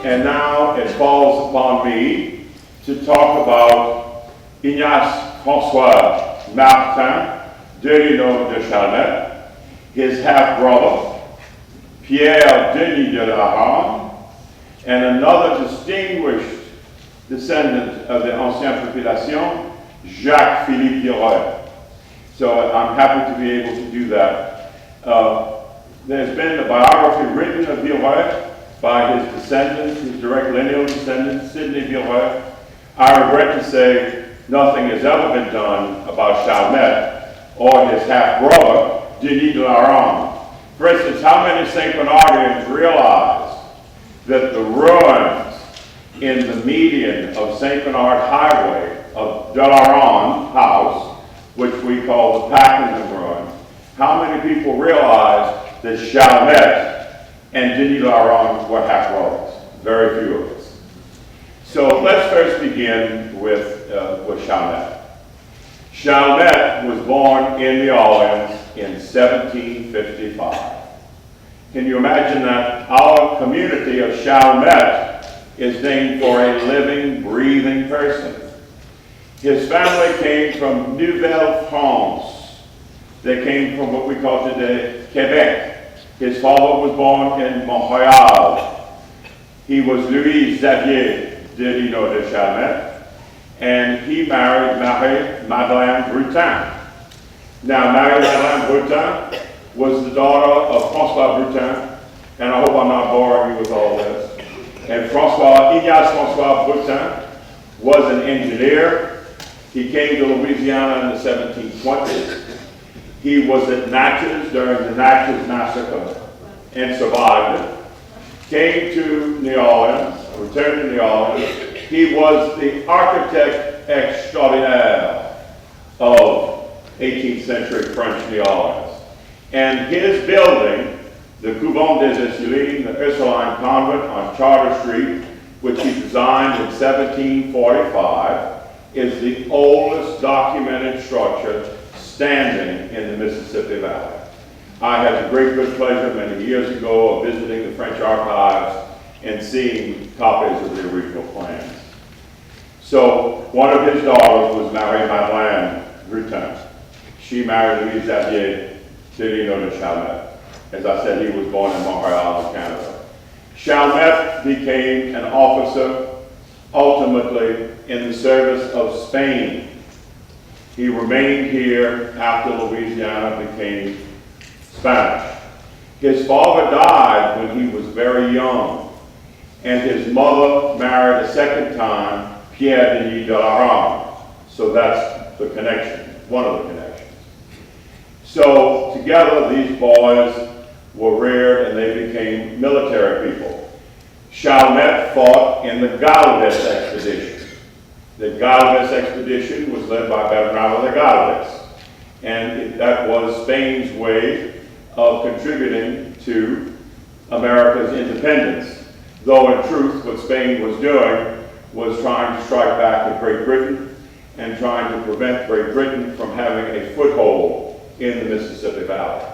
And now it falls upon me to talk about Ignace François Martin, Denis de Chalmette, his half-brother, Pierre Denis de la Ronde, and another distinguished descendant of the ancienne population, Jacques-Philippe Villere. So I'm happy to be able to do that. There's been a biography written of Villere by his descendants, his direct lineal descendant, Sidney Villere. I regret to say nothing has ever been done about Chalmette or his half-brother, Denis de la Ronde. For instance, how many St. Bernardians realize that the ruins in the median of St. Bernard Highway of de la Ronde House, which we call the Packington ruin, how many people realize that Chalmette and Denis de la Ronde were half-brothers? Very few of us. So let's first begin with Chalmette. Chalmette was born in New Orleans in 1755. Can you imagine that? Our community of Chalmette is named for a living, breathing person. His family came from Nouvelle-France. They came from what we call today Quebec. His father was born in Montreal. He was Louis Xavier Denis de Chalmette, and he married Marie-Madeleine Brutin. Now, Marie-Madeleine Brutin was the daughter of François Brutin, and I hope I'm not boring you with all this. And Ignace François Brutin was an engineer. He came to Louisiana in the 1720s. He was at Natchez during the Natchez Massacre and survived it. Came to New Orleans, returned to New Orleans. He was the architect extraordinaire of 18th century French New Orleans. And his building, the Couvent des Ursulines, the Ursuline Convent on Charter Street, which he designed in 1745, is the oldest documented structure standing in the Mississippi Valley. I had the great good pleasure many years ago of visiting the French archives and seeing copies of the original plans. So one of his daughters was Marie-Madeleine Brutin. She married Louis Xavier Denis de Chalmette. As I said, he was born in Montreal, Canada. Chalmette became an officer ultimately in the service of Spain. He remained here after Louisiana became Spanish. His father died when he was very young, and his mother married a second time, Pierre Denis de la Ronde. So that's the connection, one of the connections. So together these boys were reared and they became military people. Chalmette fought in the Galvez expedition. The Galvez expedition was led by Bernardo de Galvez, and that was Spain's way of contributing to America's independence, though in truth what Spain was doing was trying to strike back at Great Britain and trying to prevent Great Britain from having a foothold in the Mississippi Valley.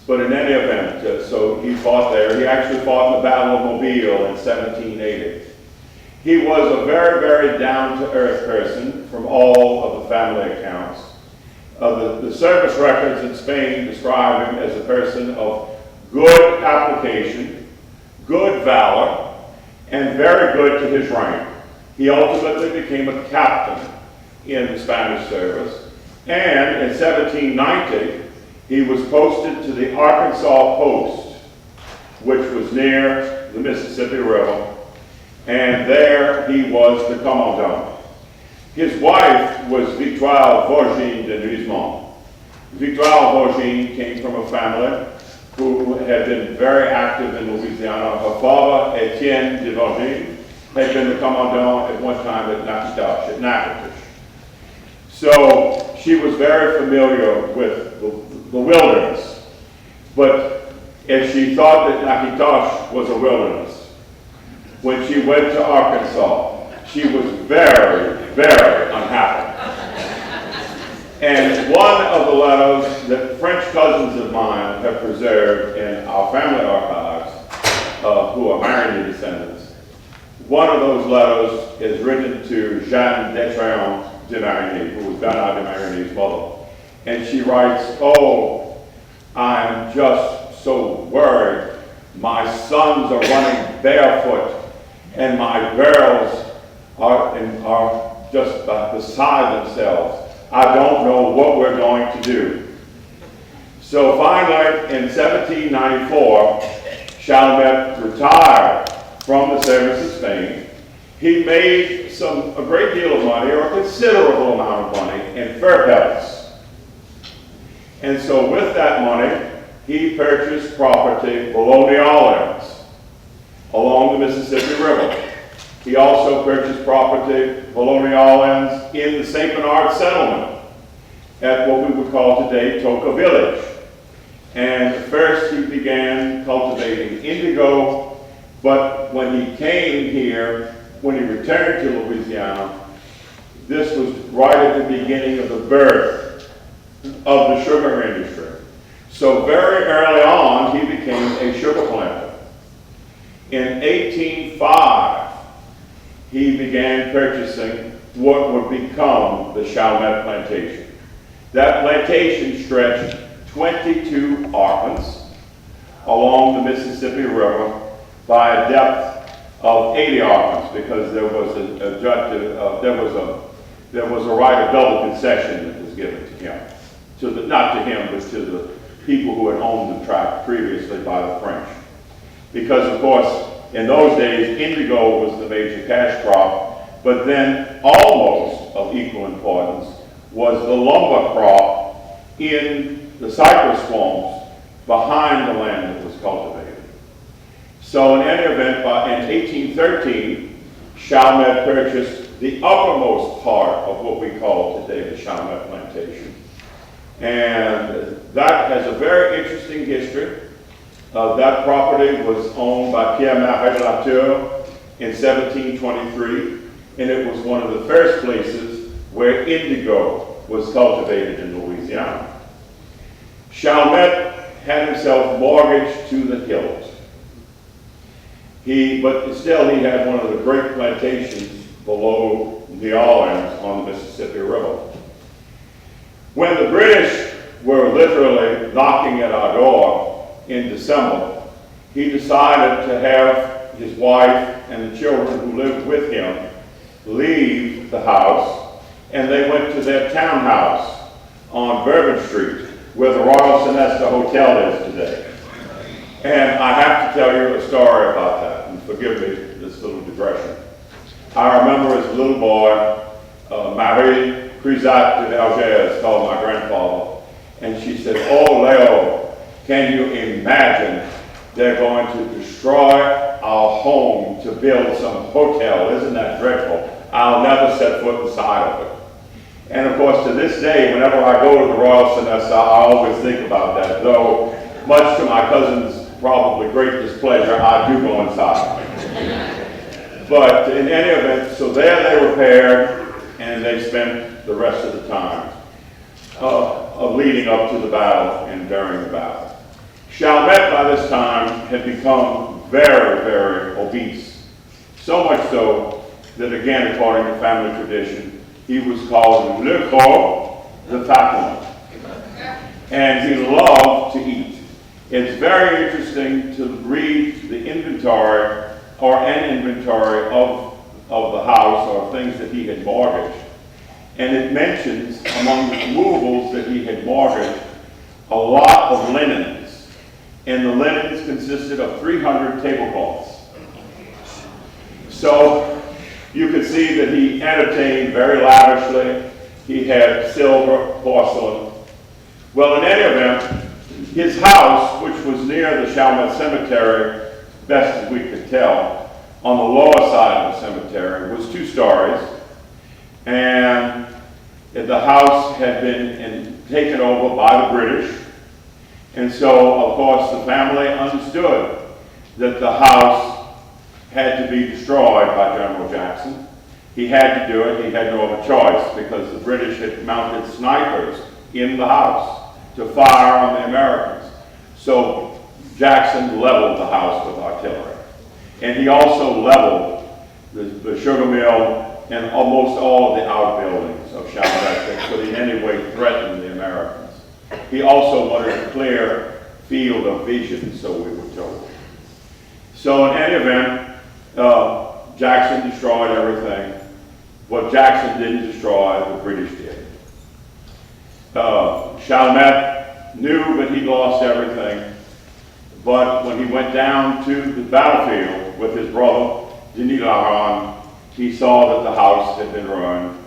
But in any event, so he fought there. He actually fought in the Battle of Mobile in 1780. He was a very, very down-to-earth person from all of the family accounts. The service records in Spain describe him as a person of good application, good valor, and very good to his rank. He ultimately became a captain in the Spanish service, and in 1790, he was posted to the Arkansas Post, which was near the Mississippi River, and there he was the commandant. His wife was Victoire Vorgine de Nuismont. Victoire Vorgine came from a family who had been very active in Louisiana. Her father, Etienne de Vorgine, had been the commandant at one time at Natchitoches. So she was very familiar with the wilderness. But if she thought that Natchitoches was a wilderness, when she went to Arkansas, she was very, very unhappy. And one of the letters that French cousins of mine have preserved in our family archives who are Marigny descendants. One of those letters is written to Jeanne d'Etremont de Marigny, who was Bernard de Marigny's mother. And she writes, "Oh, I'm just so worried. My sons are running barefoot, and my girls are just beside themselves. I don't know what we're going to do." So finally, in 1794, Chalmette retired from the service of Spain. He made a great deal of money, or a considerable amount of money, in fur pelts. And so with that money, he purchased property below New Orleans, along the Mississippi River. He also purchased property below New Orleans in the St. Bernard settlement, at what we would call today Toca Village. And first he began cultivating indigo, but when he came here, when he returned to Louisiana, this was right at the beginning of the birth of the sugar industry. So very early on, he became a sugar planter. In 1805, he began purchasing what would become the Chalmette plantation. That plantation stretched 22 arpents along the Mississippi River by a depth of 80 arpents, because there was a right of double concession that was given to him. Not to him, but to the people who had owned the tract previously by the French. Because, of course, in those days, indigo was the major cash crop, but then almost of equal importance was the lumber crop in the cypress swamps behind the land that was cultivated. So in any event, in 1813, Chalmette purchased the uppermost part of what we call today the Chalmette plantation. And that has a very interesting history. That property was owned by Pierre-Marie Latour in 1723, and it was one of the first places where indigo was cultivated in Louisiana. Chalmette had himself mortgaged to the hilt. But still he had one of the great plantations below New Orleans on the Mississippi River. When the British were literally knocking at our door in December, he decided to have his wife and the children who lived with him leave the house, and they went to their townhouse on Bourbon Street, where the Royal Sonesta Hotel is today. And I have to tell you a story about that, and forgive me this little digression. I remember as a little boy, Marie Crisat de Algiers called my grandfather, and she said, "Oh, Leo, can you imagine they're going to destroy our home to build some hotel? Isn't that dreadful? I'll never set foot inside of it." And of course, to this day, whenever I go to the Royal Sonesta, I always think about that, though much to my cousin's probably great displeasure, I do go inside. But in any event, so there they repaired, and they spent the rest of the time of leading up to the battle and during the battle. Chalmette by this time had become very, very obese. So much so that, again, according to family tradition, he was called Le Gros, the fat one. And he loved to eat. It's very interesting to read the inventory, or an inventory of the house, or things that he had mortgaged. And it mentions, among the movables that he had mortgaged, a lot of linens. And the linens consisted of 300 tablecloths. So you could see that he entertained very lavishly. He had silver, porcelain. Well, in any event, his house, which was near the Chalmette Cemetery, best as we could tell, on the lower side of the cemetery, was 2 stories. And the house had been taken over by the British. And so, of course, the family understood that the house had to be destroyed by General Jackson. He had to do it. He had no other choice, because the British had mounted snipers in the house to fire on the Americans. So Jackson leveled the house with artillery. And he also leveled the sugar mill and almost all of the outbuildings of Chalmette that could in any way threaten the Americans. He also wanted a clear field of vision, so we were told. So in any event, Jackson destroyed everything. What Jackson didn't destroy, the British did. Chalmette knew that he lost everything, but when he went down to the battlefield with his brother, Denis Laurent, he saw that the house had been ruined.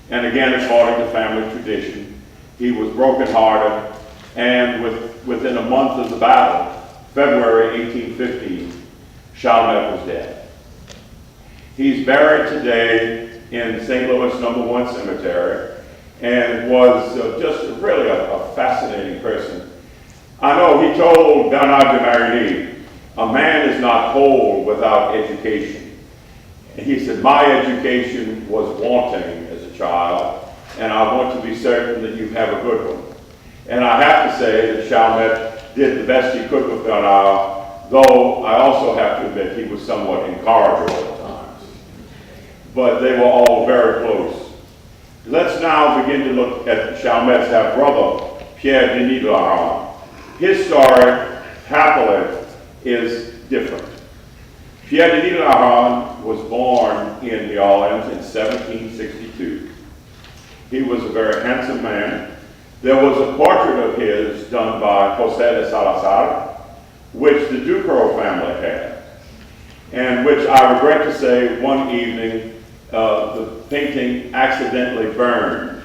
And again, according to family tradition, he was brokenhearted, and within a month of the battle, February 1815, Chalmette was dead. He's buried today in St. Louis #1 Cemetery, and was just really a fascinating person. I know he told Bernard de Marigny, a man is not whole without education. And he said, my education was wanting as a child, and I want to be certain that you have a good one. And I have to say that Chalmette did the best he could with Bernard, though I also have to admit he was somewhat incorrigible at times. But they were all very close. Let's now begin to look at Chalmette's half-brother, Pierre Denis Laurent. His story, happily, is different. Pierre Denis Laurent was born in New Orleans in 1762. He was a very handsome man. There was a portrait of his done by José de Salazar, which the Ducrot family had, and which I regret to say one evening the painting accidentally burned.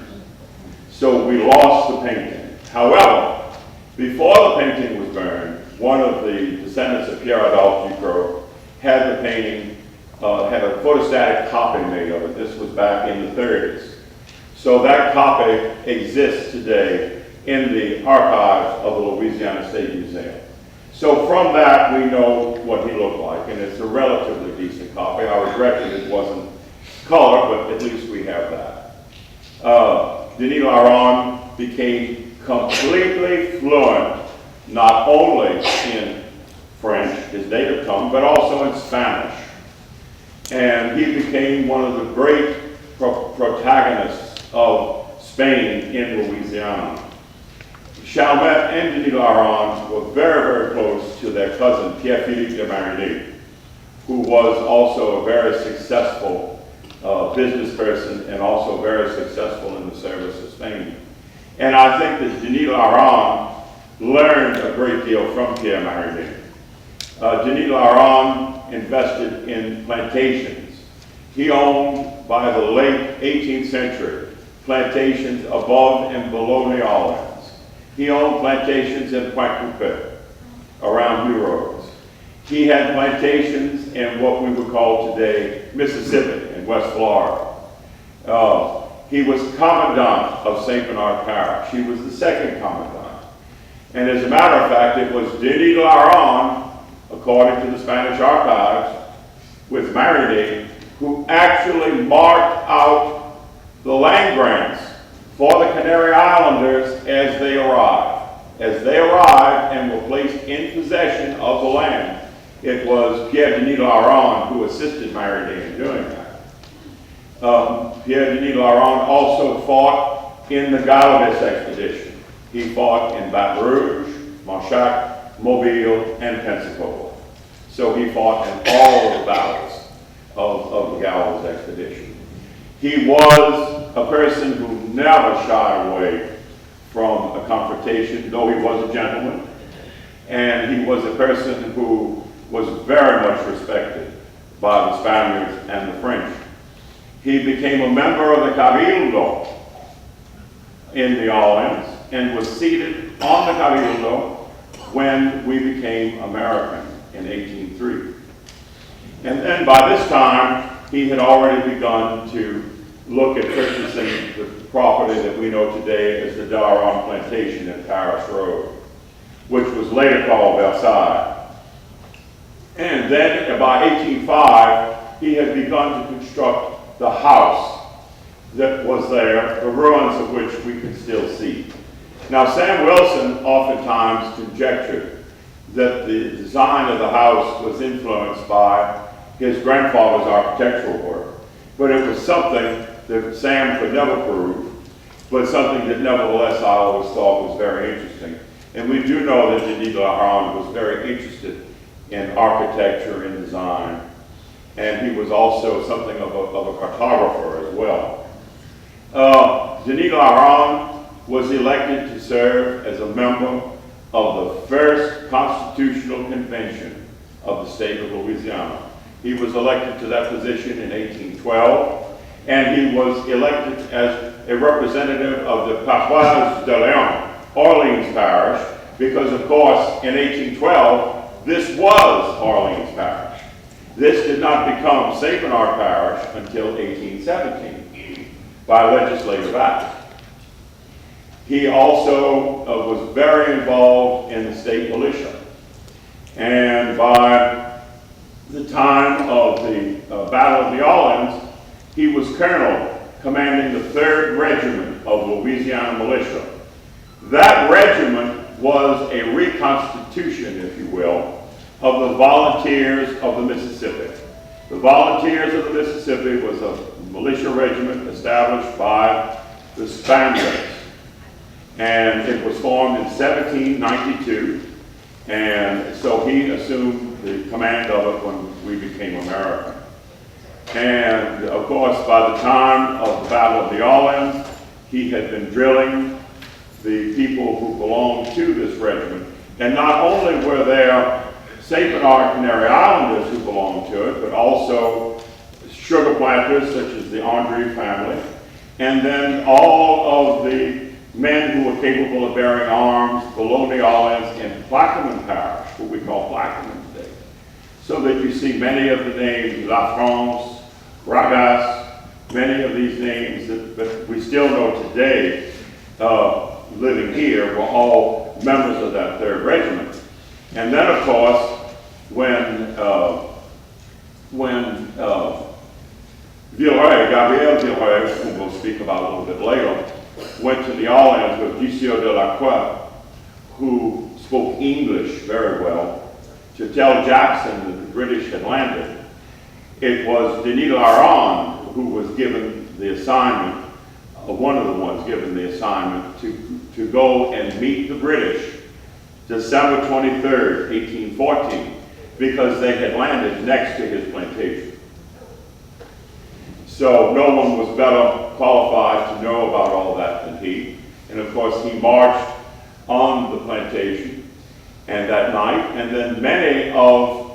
So we lost the painting. However, before the painting was burned, one of the descendants of Pierre Adolphe Ducrot had the painting, had a photostatic copy made of it. This was back in the 30s. So that copy exists today in the archives of the Louisiana State Museum. So from that, we know what he looked like, and it's a relatively decent copy. I regret that it wasn't color, but at least we have that. Denis Laurent became completely fluent, not only in French, his native tongue, but also in Spanish. And he became one of the great protagonists of Spain in Louisiana. Chalmette and Denis Laurent were very, very close to their cousin, Pierre-Philippe de Marigny, who was also a very successful business person and also very successful in the service of Spain. And I think that Denis Laurent learned a great deal from Pierre Marigny. Denis Laurent invested in plantations. He owned, by the late 18th century, plantations above and below New Orleans. He owned plantations in Pointe-Coupée, around New Orleans. He had plantations in what we would call today Mississippi, in West Florida. He was commandant of St. Bernard Parish. He was the second commandant. And as a matter of fact, it was Denis Laurent, according to the Spanish archives, with Marigny, who actually marked out the land grants for the Canary Islanders as they arrived. As they arrived and were placed in possession of the land, it was Pierre Denis Laurent who assisted Marigny in doing that. Pierre Denis Laurent also fought in the Galvez expedition. He fought in Baton Rouge, Manchac, Mobile, and Pensacola. So he fought in all of the battles of the Galvez expedition. He was a person who never shied away from a confrontation, though he was a gentleman. And he was a person who was very much respected by the Spaniards and the French. He became a member of the Cabildo in New Orleans and was seated on the Cabildo when we became American in 1803. And then by this time, he had already begun to look at purchasing the property that we know today as the Daron Plantation in Paris Road, which was later called Versailles. And then by 1805, he had begun to construct the house that was there, the ruins of which we can still see. Now, Sam Wilson oftentimes conjectured that the design of the house was influenced by his grandfather's architectural work. But it was something that Sam could never prove, but something that nevertheless I always thought was very interesting. And we do know that Denis de la Ronde was very interested in architecture and design. And he was also something of a cartographer as well. Denis de la Ronde was elected to serve as a member of the first Constitutional Convention of the state of Louisiana. He was elected to that position in 1812, and he was elected as a representative of the Paroisse de Léon, Orleans Parish, because of course in 1812, this was Orleans Parish. This did not become St. Bernard Parish until 1817 by legislative act. He also was very involved in the state militia. And by the time of the Battle of the Orleans, he was colonel commanding the 3rd Regiment of Louisiana Militia. That regiment was a reconstitution, if you will, of the Volunteers of the Mississippi. The Volunteers of the Mississippi was a militia regiment established by the Spaniards. And it was formed in 1792, and so he assumed the command of it when we became American. And of course, by the time of the Battle of the Orleans, he had been drilling the people who belonged to this regiment. And not only were there St. Bernard Canary Islanders who belonged to it, but also sugar planters such as the Andre family, and then all of the men who were capable of bearing arms below New Orleans in Plaquemine Parish, what we call Plaquemine today. So that you see many of the names, La France, Ragas, many of these names that we still know today, living here, were all members of that 3rd Regiment. And then of course, when Villere, Gabriel Villere, who we'll speak about a little bit later, went to New Orleans with Duccio de la Croix, who spoke English very well, to tell Jackson that the British had landed. It was Denis de la Ronde who was given the assignment, one of the ones given the assignment, to go and meet the British December 23rd, 1814, because they had landed next to his plantation. So no one was better qualified to know about all that than he. And of course, he marched on the plantation and that night, and then many of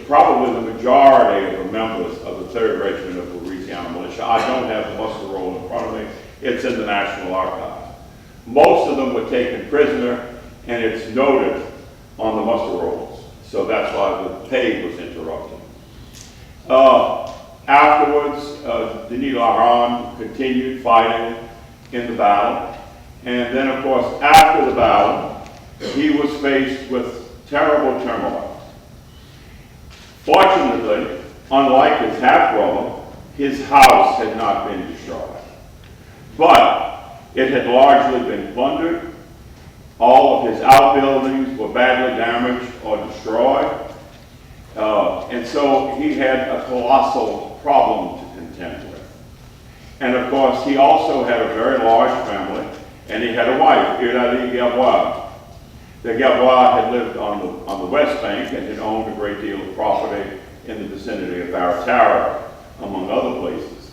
probably the majority of the members of the 3rd Regiment of Louisiana Militia. I don't have the muster roll in front of me. It's in the National Archives. Most of them were taken prisoner, and it's noted on the muster rolls. So that's why the pay was interrupted. Afterwards, Denis de la Ronde continued fighting in the battle. And then, of course, after the battle, he was faced with terrible turmoil. Fortunately, unlike his half-brother, his house had not been destroyed. But it had largely been plundered. All of his outbuildings were badly damaged or destroyed. And so he had a colossal problem to contend with. And of course, he also had a very large family, and he had a wife, Hyland Gerbois. The Gerbois had lived on the West Bank and had owned a great deal of property in the vicinity of Barataria, among other places.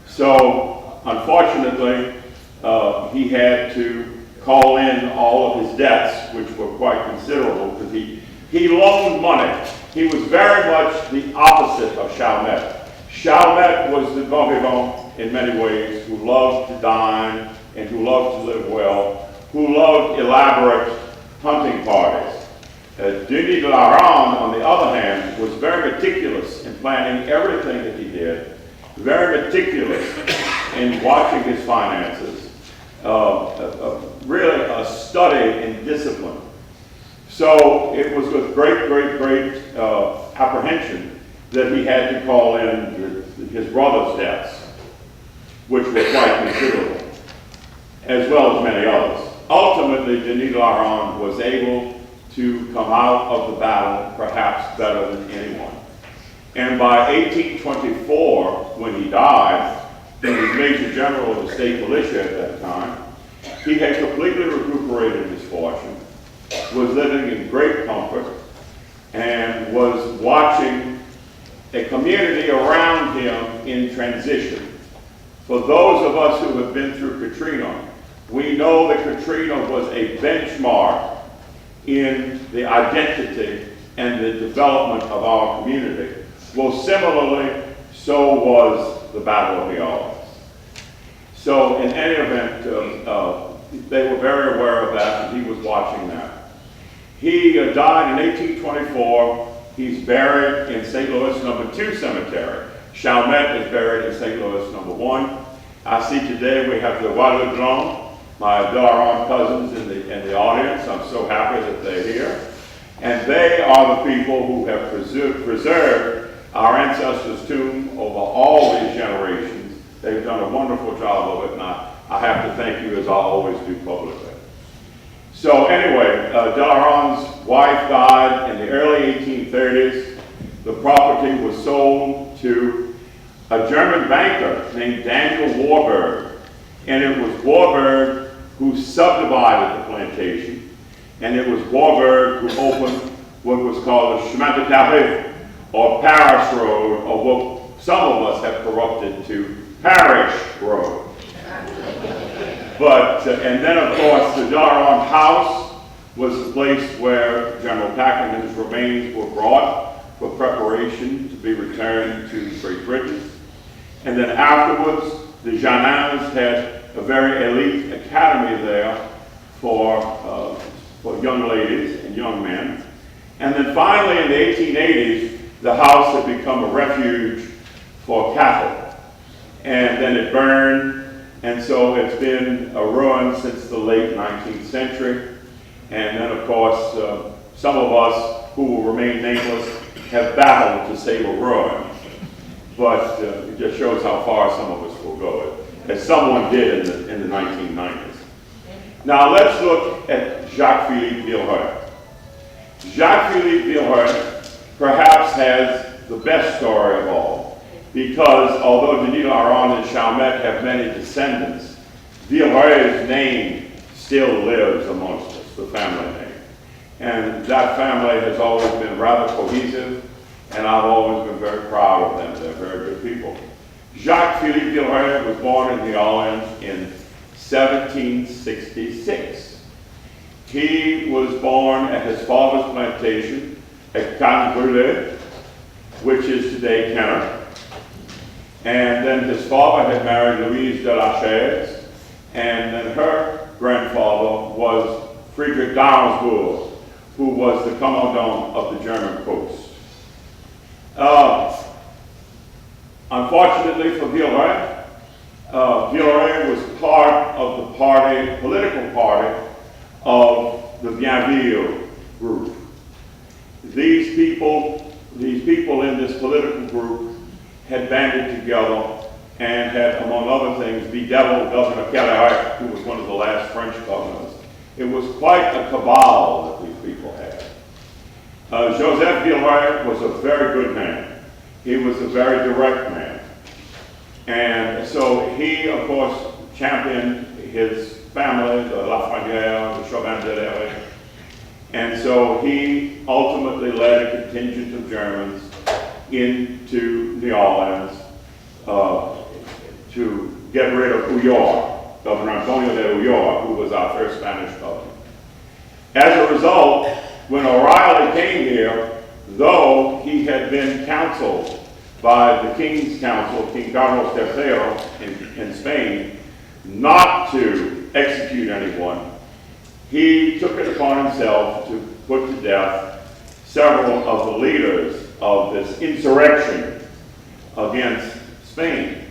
So, unfortunately, he had to call in all of his debts, which were quite considerable, because he loaned money. He was very much the opposite of Chalmette. Chalmette was the bon vivant in many ways, who loved to dine and who loved to live well, who loved elaborate hunting parties. Denis de la Ronde, on the other hand, was very meticulous in planning everything that he did, very meticulous in watching his finances, really a study in discipline. So it was with great apprehension that he had to call in his brother's debts, which were quite considerable, as well as many others. Ultimately, Denis de la Ronde was able to come out of the battle perhaps better than anyone. And by 1824, when he died, he was Major General of the state militia at that time. He had completely recuperated his fortune, was living in great comfort, and was watching a community around him in transition. For those of us who have been through Katrina, we know that Katrina was a benchmark in the identity and the development of our community. Well, similarly, so was the Battle of New Orleans. So in any event, they were very aware of that, and he was watching that. He died in 1824. He's buried in St. Louis No. 2 Cemetery. Chalmette is buried in St. Louis No. 1. I see today we have the Hyland, my Villere cousins in the audience. I'm so happy that they're here. And they are the people who have preserved our ancestors' tomb over all these generations. They've done a wonderful job of it, and I have to thank you, as I always do publicly. So anyway, Villere's wife died in the early 1830s. The property was sold to a German banker named Daniel Warburg, and it was Warburg who subdivided the plantation, and it was Warburg who opened what was called the Chemin de Paris, or Paris Road, or what some of us have corrupted to Parish Road. But, and then of course, the Villere house was the place where General Packingham's remains were brought for preparation to be returned to Great Britain. And then afterwards, the Janins had a very elite academy there for young ladies and young men. And then finally, in the 1880s, the house had become a refuge for cattle. And then it burned, and so it's been a ruin since the late 19th century. And then, of course, some of us who will remain nameless have battled to save a ruin. But it just shows how far some of us will go, as someone did in the 1990s. Now let's look at Jacques-Philippe Villere. Jacques-Philippe Villere perhaps has the best story of all, because although Denis Laurent and Chalmette have many descendants, Villere's name still lives amongst us, the family name. And that family has always been rather cohesive, and I've always been very proud of them. They're very good people. Jacques-Philippe Villere was born in New Orleans in 1766. He was born at his father's plantation at Cannes-Brûlé, which is today Kenner. And then his father had married Louise de la Chaise, and then her grandfather was Friedrich d'Arnsbourg, who was the commandant of the German post. Unfortunately for Villere, Villere was part of the party, political party, of the Bienville group. These people in this political group had banded together and had, among other things, bedeviled Governor Villere, who was one of the last French governors. It was quite a cabal that these people had. Joseph Villere was a very good man. He was a very direct man. And so he, of course, championed his family, the Lafreniere, the Chauvin-Villere. And so he ultimately led a contingent of Germans into New Orleans to get rid of Huyot, Governor Antonio de Huyot, who was our first Spanish governor. As a result, when O'Reilly came here, though he had been counseled by the King's Council, King Carlos III in Spain, not to execute anyone, he took it upon himself to put to death several of the leaders of this insurrection against Spain.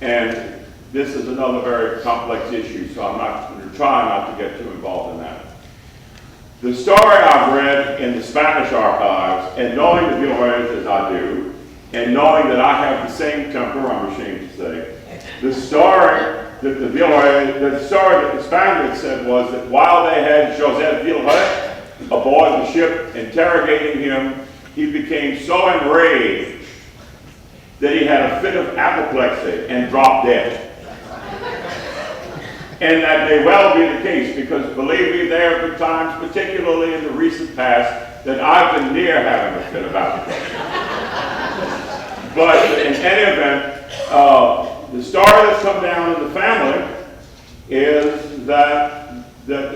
And this is another very complex issue, so I'm going to try not to get too involved in that. The story I've read in the Spanish archives, and knowing the Villeres as I do, and knowing that I have the same temper, I'm ashamed to say, the story that the Spaniards said was that while they had Joseph Villere, aboard the ship, interrogating him, he became so enraged that he had a fit of apoplexy and dropped dead. And that may well be the case, because believe me, there have been times, particularly in the recent past, that I've been near having a fit of apoplexy. But in any event, the story that's come down in the family is that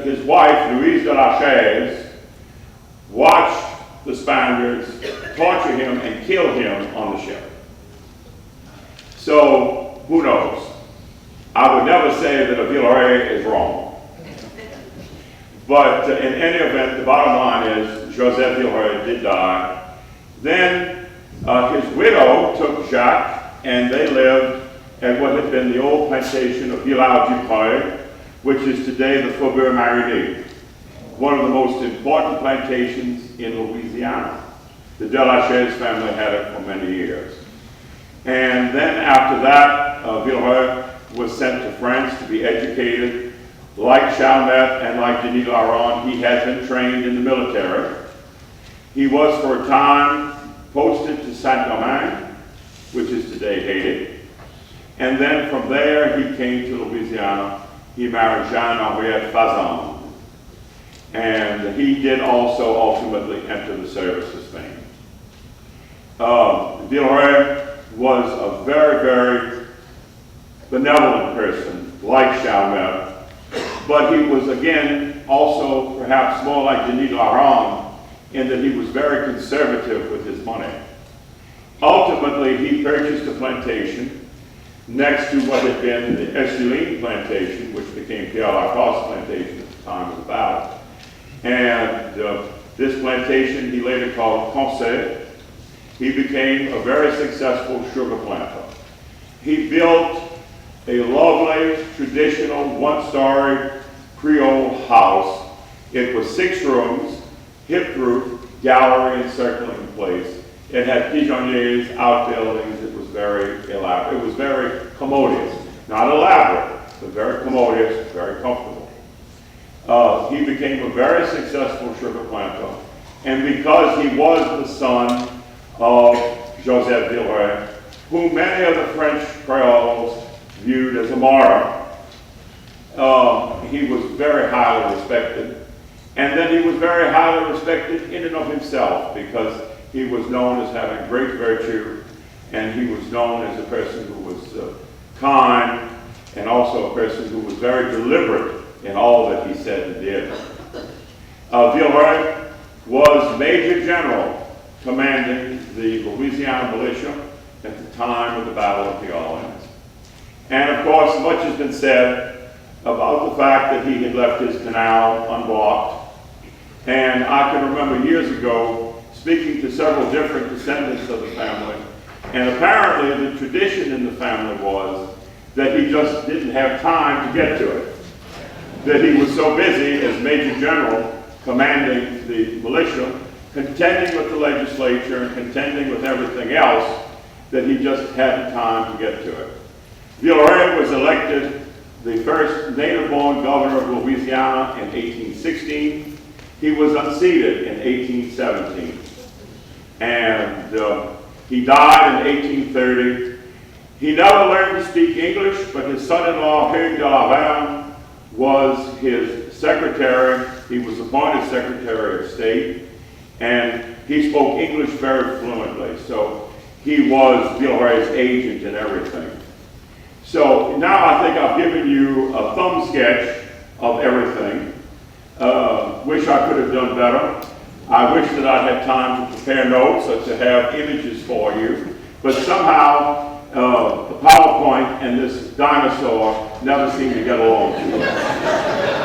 his wife, Louise de la Chaise, watched the Spaniards torture him and kill him on the ship. So, who knows? I would never say that a Villere is wrong. But in any event, the bottom line is Joseph Villere did die. Then his widow took Jacques, and they lived at what had been the old plantation of Villere, which is today the Faubourg Marigny, one of the most important plantations in Louisiana. The De La Chaise family had it for many years. And then after that, Villere was sent to France to be educated. Like Chalmette and like Denis Laurent, he had been trained in the military. He was for a time posted to Saint-Domingue, which is today Haiti. And then from there, he came to Louisiana. He married Jeanne-Henriette Fazan. And he did also ultimately enter the service of Spain. Villere was a very, very benevolent person, like Chalmette, but he was, again, also perhaps more like Denis Laurent, in that he was very conservative with his money. Ultimately, he purchased a plantation next to what had been the Ursuline plantation, which became Pierre Lacoste plantation at the time of the battle. And this plantation he later called Conseil. He became a very successful sugar planter. He built a lovely, traditional, one-story Creole house. It was 6 rooms, hip roof, gallery, and circling place. It had pigeonniers, outbuildings. It was very elaborate. It was very commodious. Not elaborate, but very commodious, very comfortable. He became a very successful sugar planter. And because he was the son of Joseph Villere, whom many of the French Creoles viewed as a martyr, he was very highly respected. And then he was very highly respected in and of himself, because he was known as having great virtue, and he was known as a person who was kind, and also a person who was very deliberate in all that he said and did. Villere was Major General commanding the Louisiana militia at the time of the Battle of New Orleans. And of course, much has been said about the fact that he had left his canal unblocked. And I can remember years ago speaking to several different descendants of the family, and apparently the tradition in the family was that he just didn't have time to get to it. That he was so busy as Major General commanding the militia, contending with the legislature and contending with everything else, that he just hadn't time to get to it. Villere was elected the first native-born governor of Louisiana in 1816. He was unseated in 1817. And he died in 1830. He never learned to speak English, but his son-in-law, Hugues de la Verne, was his secretary. He was appointed Secretary of State, and he spoke English very fluently. So he was Villere's agent and everything. So now I think I've given you a thumb sketch of everything. Wish I could have done better. I wish that I had time to prepare notes or to have images for you. But somehow the PowerPoint and this dinosaur never seem to get along too well.